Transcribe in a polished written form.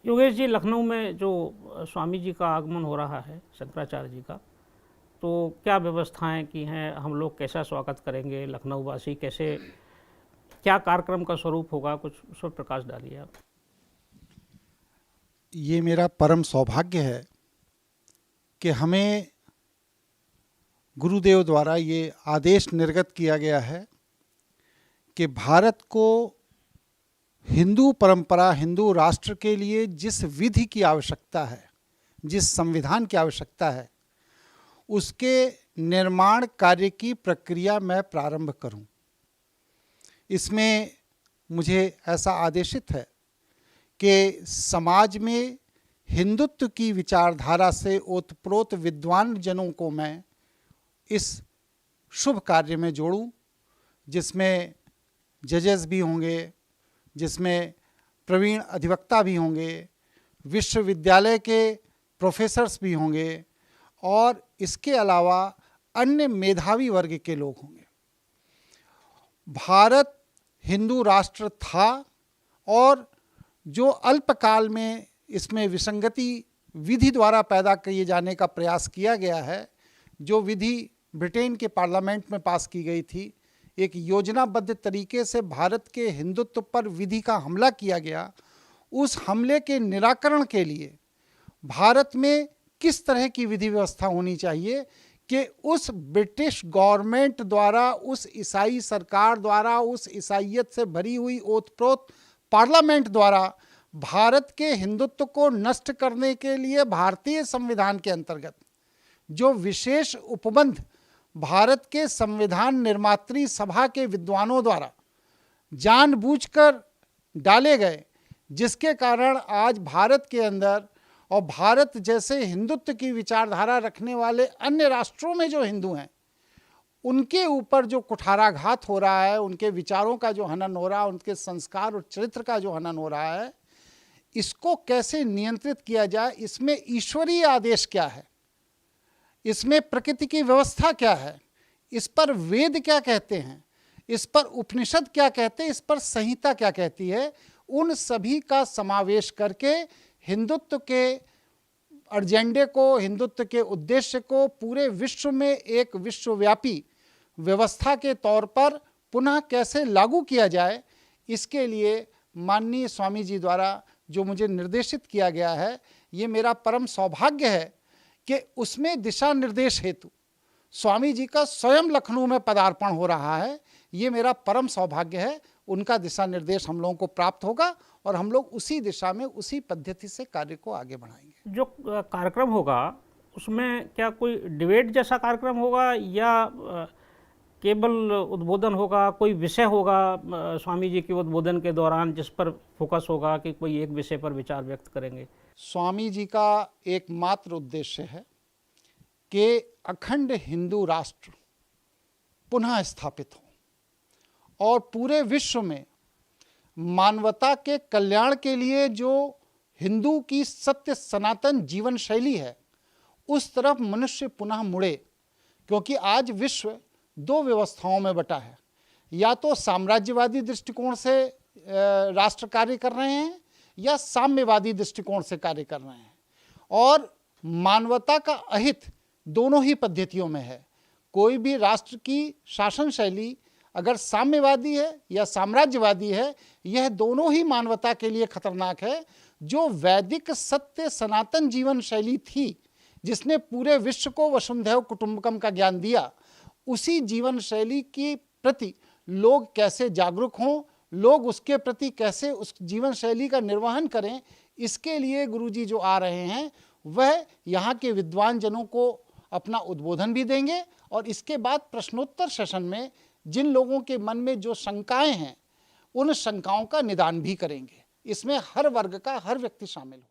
योगेश जी, लखनऊ में जो स्वामी जी का आगमन हो रहा है, शंकराचार्य जी का, तो क्या व्यवस्थाएं की हैं? हम लोग कैसा स्वागत करेंगे? लखनऊ वासी कैसे, क्या कार्यक्रम का स्वरूप होगा? कुछ उस पर प्रकाश डालिए आप। ये मेरा परम सौभाग्य है कि हमें गुरुदेव द्वारा ये आदेश निर्गत किया गया है कि भारत को हिंदू परंपरा, हिंदू राष्ट्र के लिए जिस विधि की आवश्यकता है, जिस संविधान की आवश्यकता है, उसके निर्माण कार्य की प्रक्रिया मैं प्रारंभ करूं। इसमें मुझे ऐसा आदेशित है कि समाज में हिंदुत्व की विचारधारा से ओतप्रोत विद्वान जनों को मैं इस शुभ कार्य में जोड़ूं, जिसमें जजेस भी होंगे, जिसमें प्रवीण अधिवक्ता भी होंगे, विश्वविद्यालय के प्रोफेसर्स भी होंगे और इसके अलावा अन्य मेधावी वर्ग के लोग होंगे। भारत हिंदू राष्ट्र था और जो अल्पकाल में इसमें विसंगति विधि द्वारा पैदा किए जाने का प्रयास किया गया है, जो विधि ब्रिटेन के पार्लियामेंट में पास की गई थी, एक योजनाबद्ध तरीके से भारत के हिंदुत्व पर विधि का हमला किया गया, उस हमले के निराकरण के लिए भारत में किस तरह की विधि व्यवस्था होनी चाहिए कि उस ब्रिटिश गवर्नमेंट द्वारा, उस ईसाई सरकार द्वारा, उस ईसाइयत से भरी हुई ओतप्रोत पार्लियामेंट द्वारा भारत के हिंदुत्व को नष्ट करने के लिए भारतीय संविधान के अंतर्गत जो विशेष उपबंध भारत के संविधान निर्मात्री सभा के विद्वानों द्वारा जानबूझकर डाले गए, जिसके कारण आज भारत के अंदर और भारत जैसे हिंदुत्व की विचारधारा रखने वाले अन्य राष्ट्रों में जो हिंदू हैं, उनके ऊपर जो कुठाराघात हो रहा है, उनके विचारों का जो हनन हो रहा है, उनके संस्कार और चरित्र का जो हनन हो रहा है, इसको कैसे नियंत्रित किया जाए, इसमें ईश्वरीय आदेश क्या है, इसमें प्रकृति की व्यवस्था क्या है, इस पर वेद क्या कहते हैं, इस पर उपनिषद क्या कहते हैं, इस पर संहिता क्या कहती है, उन सभी का समावेश करके हिंदुत्व के एजेंडे को, हिंदुत्व के उद्देश्य को पूरे विश्व में एक विश्वव्यापी व्यवस्था के तौर पर पुनः कैसे लागू किया जाए, इसके लिए माननीय स्वामी जी द्वारा जो मुझे निर्देशित किया गया है, ये मेरा परम सौभाग्य है कि उसमें दिशा निर्देश हेतु स्वामी जी का स्वयं लखनऊ में पदार्पण हो रहा है। ये मेरा परम सौभाग्य है, उनका दिशा निर्देश हम लोगों को प्राप्त होगा और हम लोग उसी दिशा में, उसी पद्धति से कार्य को आगे बढ़ाएंगे। जो कार्यक्रम होगा उसमें क्या कोई डिबेट जैसा कार्यक्रम होगा या केवल उद्बोधन होगा? कोई विषय होगा स्वामी जी के उद्बोधन के दौरान जिस पर फोकस होगा कि कोई एक विषय पर विचार व्यक्त करेंगे? स्वामी जी का एकमात्र उद्देश्य है कि अखंड हिंदू राष्ट्र पुनः स्थापित हो और पूरे विश्व में मानवता के कल्याण के लिए जो हिंदू की सत्य सनातन जीवन शैली है, उस तरफ मनुष्य पुनः मुड़े। क्योंकि आज विश्व दो व्यवस्थाओं में बटा है, या तो साम्राज्यवादी दृष्टिकोण से राष्ट्र कार्य कर रहे हैं या साम्यवादी दृष्टिकोण से कार्य कर रहे हैं, और मानवता का अहित दोनों ही पद्धतियों में है। कोई भी राष्ट्र की शासन शैली अगर साम्यवादी है या साम्राज्यवादी है, यह दोनों ही मानवता के लिए खतरनाक है। जो वैदिक सत्य सनातन जीवन शैली थी, जिसने पूरे विश्व को वसुंधैव कुटुंबकम का ज्ञान दिया, उसी जीवन शैली के प्रति लोग कैसे जागरूक हों, लोग उसके प्रति कैसे उस जीवन शैली का निर्वहन करें, इसके लिए गुरुजी जो आ रहे हैं वह यहाँ के विद्वान जनों को अपना उद्बोधन भी देंगे और इसके बाद प्रश्नोत्तर सेशन में जिन लोगों के मन में जो शंकाएं हैं, उन शंकाओं का निदान भी करेंगे। इसमें हर वर्ग का हर व्यक्ति शामिल हो।